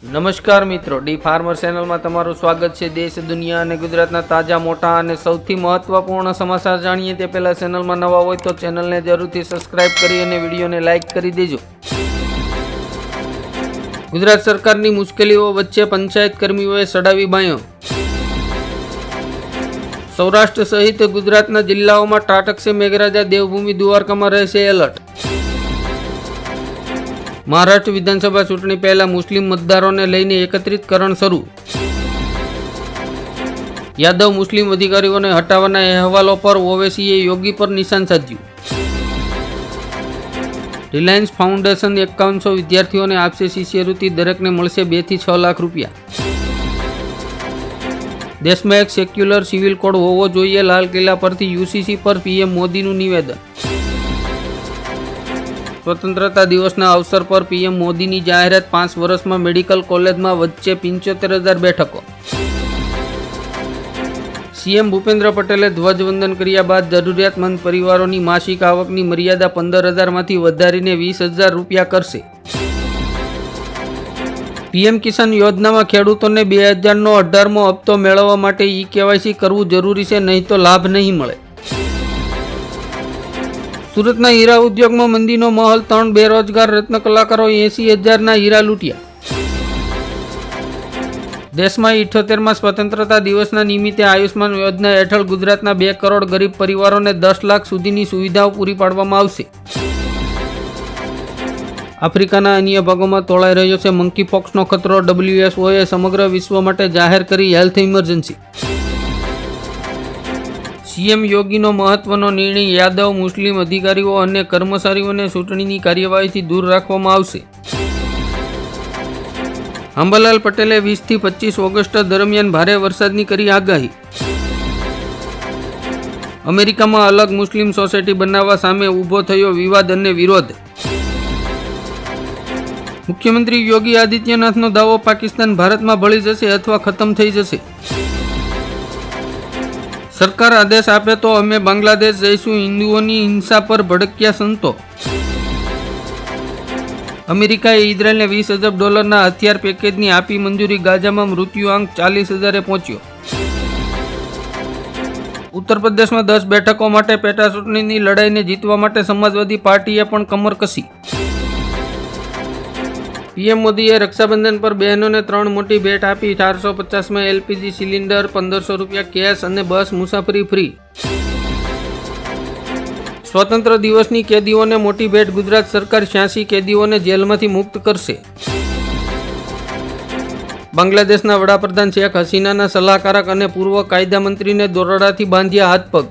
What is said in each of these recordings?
નમસ્કાર મિત્રો, D farmer ચેનલમાં તમારું સ્વાગત છે। દેશ, દુનિયા અને ગુજરાતના તાજા, મોટા અને સૌથી મહત્વપૂર્ણ સમાચાર જાણીએ તે પહેલા ચેનલમાં નવા હોય તો ચેનલને જરૂરથી સબસ્ક્રાઇબ કરી અને વિડીયોને લાઇક કરી દેજો। ગુજરાત સરકારની મુશ્કેલીઓ વચ્ચે પંચાયત કર્મીઓએ સડાવી બાયો। સૌરાષ્ટ્ર સહિત ગુજરાતના જિલ્લાઓમાં ત્રાટકશે મેઘરાજા, દેવભૂમિ દ્વારકામાં રહેશે એલર્ટ। મહારાષ્ટ્ર વિધાનસભા ચૂંટણી પહેલા મુસ્લિમ મતદારોને લઈને એકત્રીકરણ શરૂ। યાદવ મુસ્લિમ અધિકારીઓને હટાવવાના અહેવાલો પર ઓવૈસીએ યોગી પર નિશાન સાધ્યું। રિલાયન્સ ફાઉન્ડેશન 5100 વિદ્યાર્થીઓને આપશે શિષ્યવૃત્તિ, દરેકને મળશે 2 થી 6 લાખ રૂપિયા। દેશમાં એક સેક્યુલર સિવિલ કોડ હોવો જોઈએ, લાલ કિલ્લા પરથી યુસીસી પર પીએમ મોદીનું નિવેદન। સ્વતંત્રતા દિવસના અવસર પર પીએમ મોદીની જાહેરાત, 5 વર્ષમાં મેડિકલ કોલેજમાં વધશે 75,000 બેઠકો। સીએમ ભૂપેન્દ્ર પટેલે ધ્વજવંદન કર્યા બાદ જરૂરિયાતમંદ પરિવારોની માસિક આવકની મર્યાદા 15,000માંથી વધારીને 20,000 રૂપિયા કરશે। પીએમ કિસાન યોજનામાં ખેડૂતોને 2000નો 18મો હપ્તો મેળવવા માટે ઈ-કેવાયસી કરવું જરૂરી છે, નહીં તો લાભ નહીં મળે। સુરતના હીરા ઉદ્યોગમાં મંદીનો માહોલ, 3 બેરોજગાર રત્ન કલાકારો 80,000ના હીરા લૂંટ્યા। દેશમાં 78મા સ્વતંત્રતા દિવસના નિમિત્તે આયુષ્માન યોજના હેઠળ ગુજરાતના 2 કરોડ ગરીબ પરિવારોને 10 લાખ સુધીની સુવિધાઓ પૂરી પાડવામાં આવશે। આફ્રિકાના અન્ય ભાગોમાં તોળાઈ રહ્યો છે મંકીપોક્સનો ખતરો, WHOએ સમગ્ર વિશ્વ માટે જાહેર કરી હેલ્થ ઇમરજન્સી। સીએમ યોગીનો મહત્વનો નિર્ણય, યાદવ મુસ્લિમ અધિકારીઓ અને કર્મચારીઓને ચૂંટણીની કાર્યવાહીથી દૂર રાખવામાં આવશે। અંબાલાલ પટેલે 20 થી 25 ઓગસ્ટ દરમિયાન ભારે વરસાદની કરી આગાહી। અમેરિકામાં અલગ મુસ્લિમ સોસાયટી બનાવવા સામે ઊભો થયો વિવાદ અને વિરોધ। મુખ્યમંત્રી યોગી આદિત્યનાથનો દાવો, પાકિસ્તાન ભારતમાં ભળી જશે અથવા ખતમ થઈ જશે। સરકાર આદેશ આપે તો અમે બાંગ્લાદેશ જઈશું, હિન્દુઓની હિંસા પર ભડક્યા સંતો। અમેરિકાએ ઇઝરાયલને $20 અબજના હથિયાર પેકેજની આપી મંજૂરી, ગાઝામાં મૃત્યુઆંક 40,000એ પહોંચ્યો। ઉત્તર પ્રદેશમાં 10 બેઠકો માટે પેટા ચૂંટણીની લડાઈને જીતવા માટે સમાજવાદી પાર્ટીએ પણ કમર કસી। પીએમ મોદીએ રક્ષાબંધન પર બહેનોને 3 મોટી ભેટ આપી, 450માં એલપીજી સિલિન્ડર, 1500 રૂપિયા કેશ અને બસ મુસાફરી ફ્રી। સ્વતંત્ર દિવસની કેદીઓને મોટી ભેટ, ગુજરાત સરકાર 86 કેદીઓને જેલમાંથી મુક્ત કરશે। બાંગ્લાદેશના વડાપ્રધાન શેખ હસીનાના સલાહકારક અને પૂર્વ કાયદા મંત્રીને દોરડાથી બાંધ્યા હાથ પગ।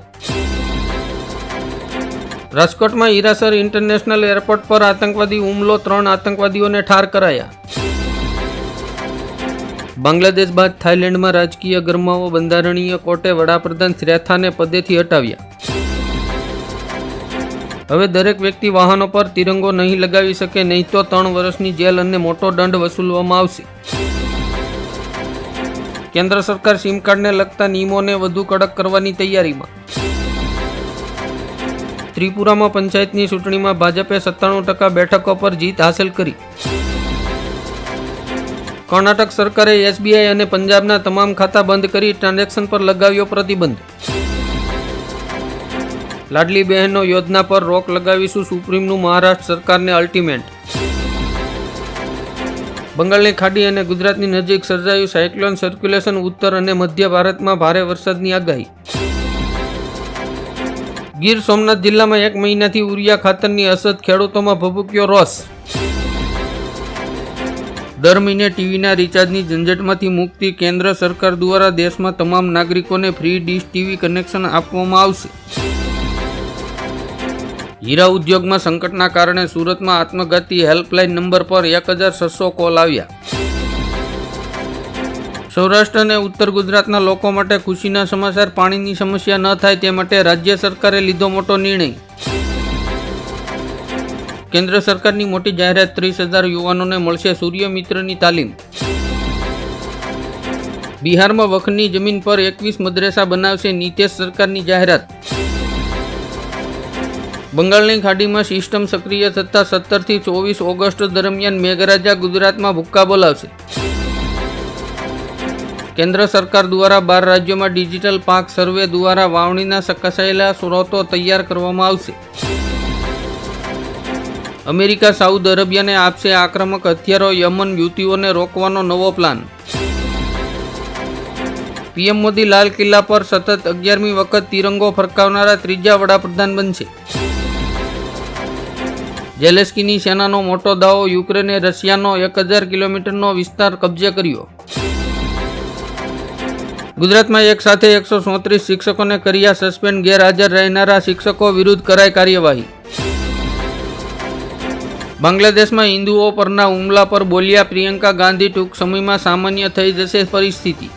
રાજકોટમાં હીરાસર ઇન્ટરનેશનલ એરપોર્ટ પર આતંકવાદી હુમલો, 3 આતંકવાદીઓને ઠાર કરાયા। બાંગ્લાદેશ બાદ થાઇલેન્ડમાં રાજકીય ગરમાવો, બંધારણીય કોર્ટે વડાપ્રધાન શ્રેથાને પદેથી હટાવ્યા। હવે દરેક વ્યક્તિ વાહનો પર તિરંગો નહીં લગાવી શકે, નહીં તો 3 વર્ષની જેલ અને મોટો દંડ વસૂલવામાં આવશે। કેન્દ્ર સરકાર સિમ કાર્ડને લગતા નિયમોને વધુ કડક કરવાની તૈયારીમાં। ત્રિપુરામાં પંચાયતની ચૂંટણીમાં ભાજપે 97% બેઠકો પર જીત હાંસલ કરી। કર્ણાટક સરકારે એસબીઆઈ અને પંજાબના તમામ ખાતા બંધ કરી ટ્રાન્ઝેક્શન પર લગાવ્યો પ્રતિબંધ। લાડલી બહેનો યોજના પર રોક લગાવીશું, સુપ્રીમનું મહારાષ્ટ્ર સરકારને અલ્ટિમેટ। બંગાળની ખાડી અને ગુજરાતની નજીક સર્જાયું સાયક્લોન સર્ક્યુલેશન, ઉત્તર અને મધ્ય ભારતમાં ભારે વરસાદની આગાહી। ગીર સોમનાથ જિલ્લામાં 1 મહિનાથી યુરિયા ખાતરની અછત, ખેડૂતોમાં ભભૂક્યો રોષ। દર મહિને ટીવીના રિચાર્જની ઝંઝટમાંથી મુક્તિ, કેન્દ્ર સરકાર દ્વારા દેશમાં તમામ નાગરિકોને ફ્રી ડીશ ટીવી કનેક્શન આપવામાં આવશે। હીરા ઉદ્યોગમાં સંકટના કારણે સુરતમાં આત્મઘાતી હેલ્પલાઇન નંબર પર 1600 કોલ આવ્યા। સૌરાષ્ટ્ર અને ઉત્તર ગુજરાતના લોકો માટે ખુશીના સમાચાર, પાણીની સમસ્યા ન થાય તે માટે રાજ્ય સરકારે લીધો મોટો નિર્ણય। કેન્દ્ર સરકારની મોટી જાહેરાત, 30,000 યુવાનોને મળશે સૂર્યમિત્રની તાલીમ। બિહારમાં વખની જમીન પર 21 મદ્રેસા બનાવશે, નીતિશ સરકારની જાહેરાત। બંગાળની ખાડીમાં સિસ્ટમ સક્રિય થતાં 17 થી 24 ઓગસ્ટ દરમિયાન મેઘરાજા ગુજરાતમાં ભૂક્કા બોલાવશે। કેન્દ્ર સરકાર દ્વારા 12 રાજ્યોમાં ડિજિટલ પાક સર્વે દ્વારા વાવણીના ચકાસાયેલા સ્ત્રોતો તૈયાર કરવામાં આવશે. અમેરિકા સાઉદી અરેબિયાને આપશે આક્રમક હથિયારો. યમન યુતિઓને રોકવાનો નવો પ્લાન. પીએમ મોદી લાલ કિલ્લા પર સતત 11મી વખત તિરંગો ફરકાવનારા ત્રીજા વડાપ્રધાન બનશે. ઝેલેન્સ્કીની સેનાનો મોટો દાવો. યુક્રેને રશિયાનો 1000 કિલોમીટરનો વિસ્તાર કબજે કર્યો. ગુજરાતમાં એક સાથે 134 શિક્ષકોને કર્યા સસ્પેન્ડ. ગેરહાજર રહેનારા શિક્ષકો વિરુદ્ધ કરાઈ કાર્યવાહી. બાંગ્લાદેશમાં હિન્દુઓ પરના હુમલા પર બોલ્યા પ્રિયંકા ગાંધી. ટૂંક સમયમાં સામાન્ય થઈ જશે પરિસ્થિતિ.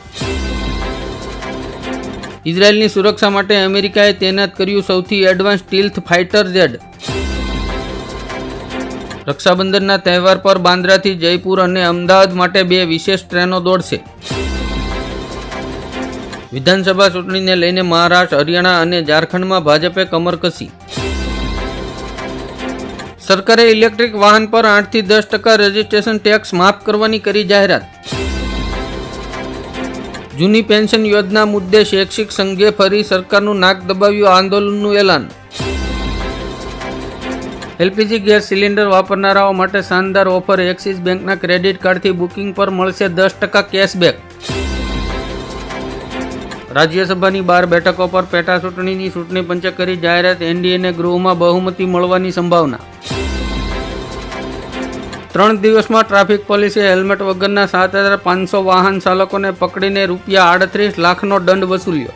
ઇઝરાયેલની સુરક્ષા માટે અમેરિકાએ તૈનાત કર્યું સૌથી એડવાન્સ સ્ટીલ્થ ફાઇટર જેટ. રક્ષાબંધનના તહેવાર પર બાંદ્રાથી જયપુર અને અમદાવાદ માટે 2 વિશેષ ટ્રેનો દોડશે. વિધાનસભા ચૂંટણીને લઈને મહારાષ્ટ્ર, હરિયાણા અને ઝારખંડમાં ભાજપે કમર કસી. સરકારે ઇલેક્ટ્રિક વાહન પર 8 થી 10% રજિસ્ટ્રેશન ટેક્સ માફ કરવાની કરી જાહેરાત. જૂની પેન્શન યોજના મુદ્દે શૈક્ષિક સંઘે ફરી સરકારનું નાક દબાવ્યું. આંદોલનનું એલાન. એલપીજી ગેસ સિલિન્ડર વાપરનારાઓ માટે શાનદાર ઓફર. એક્સિસ બેંકના ક્રેડિટ કાર્ડથી બુકિંગ પર મળશે 10% કેશબેક. રાજ્યસભાની 12 બેઠકો પર પેટા ચૂંટણીની ચૂંટણી પંચે કરી જાહેરાત. એનડીએને ગૃહમાં બહુમતી મળવાની સંભાવના. 3 દિવસમાં ટ્રાફિક પોલીસે હેલ્મેટ વગરના 7500 વાહન ચાલકોને પકડીને ₹38 લાખનો દંડ વસૂલ્યો.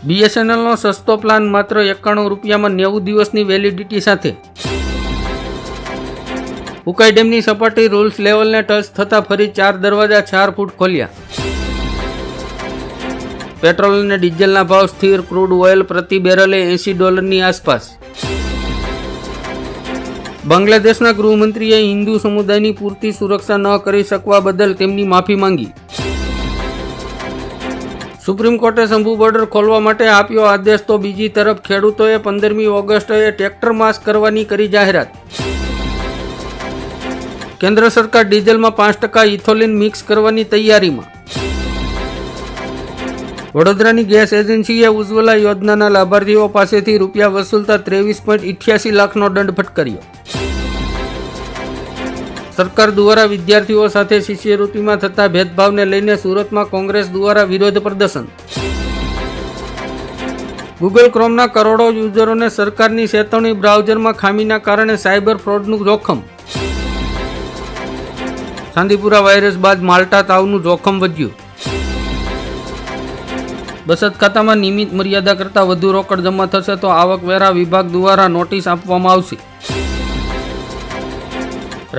બીએસએનએલનો સસ્તો પ્લાન માત્ર ₹91માં 90 દિવસની વેલિડિટી સાથે. ઉકાઈ ડેમની સપાટી રૂલ્સ લેવલને ટચ થતાં ફરી 4 દરવાજા 4 ફૂટ ખોલ્યા. પેટ્રોલ અને ડીઝલના ભાવ સ્થિર. ક્રૂડ ઓઇલ પ્રતિ બેરલે $80 આસપાસ. બાંગ્લાદેશના ગૃહમંત્રીએ હિન્દુ સમુદાયની પૂરતી સુરક્ષા ન કરી શકવા બદલ તેમની માફી માંગી. સુપ્રીમ કોર્ટે શંભુ બોર્ડર ખોલવા માટે આપ્યો આદેશ તો બીજી તરફ ખેડૂતોએ 15મી ઓગસ્ટે ટ્રેક્ટર માસ કરવાની કરી જાહેરાત. કેન્દ્ર સરકાર ડીઝલમાં 5% ઇથોલિન મિક્સ કરવાની તૈયારીમાં. વડોદરાની ગેસ એજન્સીએ ઉજ્જવલા યોજનાના લાભાર્થીઓ પાસેથી રૂપિયા વસૂલતા 23.88 લાખનો દંડ ફટકાર્યો. સરકાર દ્વારા વિદ્યાર્થીઓ સાથે શિષ્યવૃત્તિમાં થતા ભેદભાવને લઈને સુરતમાં કોંગ્રેસ દ્વારા વિરોધ પ્રદર્શન. ગૂગલ ક્રોમના કરોડો યુઝરોને સરકારની ચેતવણી. બ્રાઉઝરમાં ખામીના કારણે સાયબર ફ્રોડનું જોખમ. ચાંદીપુરા વાયરસ બાદ માલ્ટા તાવનું જોખમ વધ્યું. બચત ખાતામાં નિયમિત મર્યાદા કરતાં વધુ રોકડ જમા થશે તો આવકવેરા વિભાગ દ્વારા નોટિસ આપવામાં આવશે.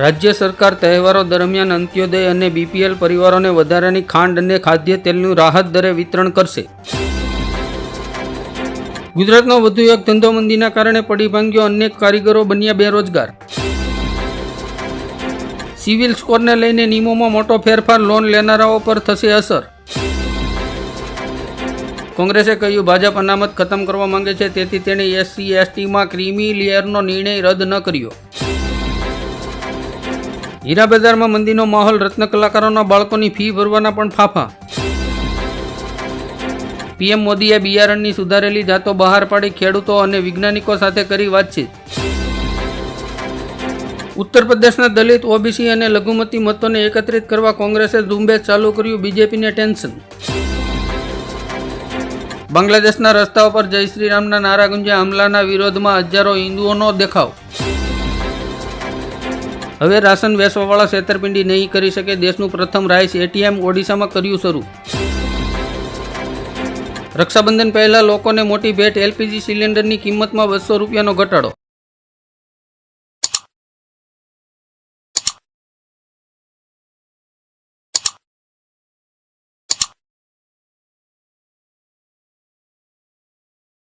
રાજ્ય સરકાર તહેવારો દરમિયાન અંત્યોદય અને બીપીએલ પરિવારોને વધારાની ખાંડ અને ખાદ્ય તેલનું રાહત દરે વિતરણ કરશે. ગુજરાતનો વધુ એક ધંધો મંદીના કારણે પડી ભાંગ્યો. અનેક કારીગરો બન્યા બેરોજગાર. સિવિલ સ્કોરને લઈને નિયમોમાં મોટો ફેરફાર. લોન લેનારાઓ પર થશે અસર. કોંગ્રેસે કહ્યું ભાજપ અનામત ખતમ કરવા માંગે છે, તેથી તેણે SC/STમાં ક્રીમી લેયરનો નિર્ણય રદ ન કર્યો. હીરા બજારમાં મંદીનો માહોલ. રત્ન કલાકારોના બાળકોની ફી ભરવાના પણ ફાફા. પીએમ મોદીએ બિયારણની સુધારેલી જાતો બહાર પાડી. ખેડૂતો અને વૈજ્ઞાનિકો સાથે કરી વાતચીત. ઉત્તર પ્રદેશના દલિત, ઓબીસી અને લઘુમતી મતોને એકત્રિત કરવા કોંગ્રેસે ઝુંબેશ ચાલુ કર્યું. બીજેપીને ટેન્શન. બાંગ્લાદેશના રસ્તાઓ પર જય શ્રી રામના નારા ગુંજ્યા. હમલાના વિરોધમાં હજારો હિન્દુઓનો દેખાવ. હવે રાશન વેચવાવાળા છેતરપિંડી નહીં કરી શકે. દેશનું પ્રથમ રાઈસ એટીએમ ઓડિશામાં કર્યું શરૂ. રક્ષાબંધન પહેલા લોકોને મોટી ભેટ. એલપીજી સિલિન્ડરની કિંમતમાં ₹200નો ઘટાડો.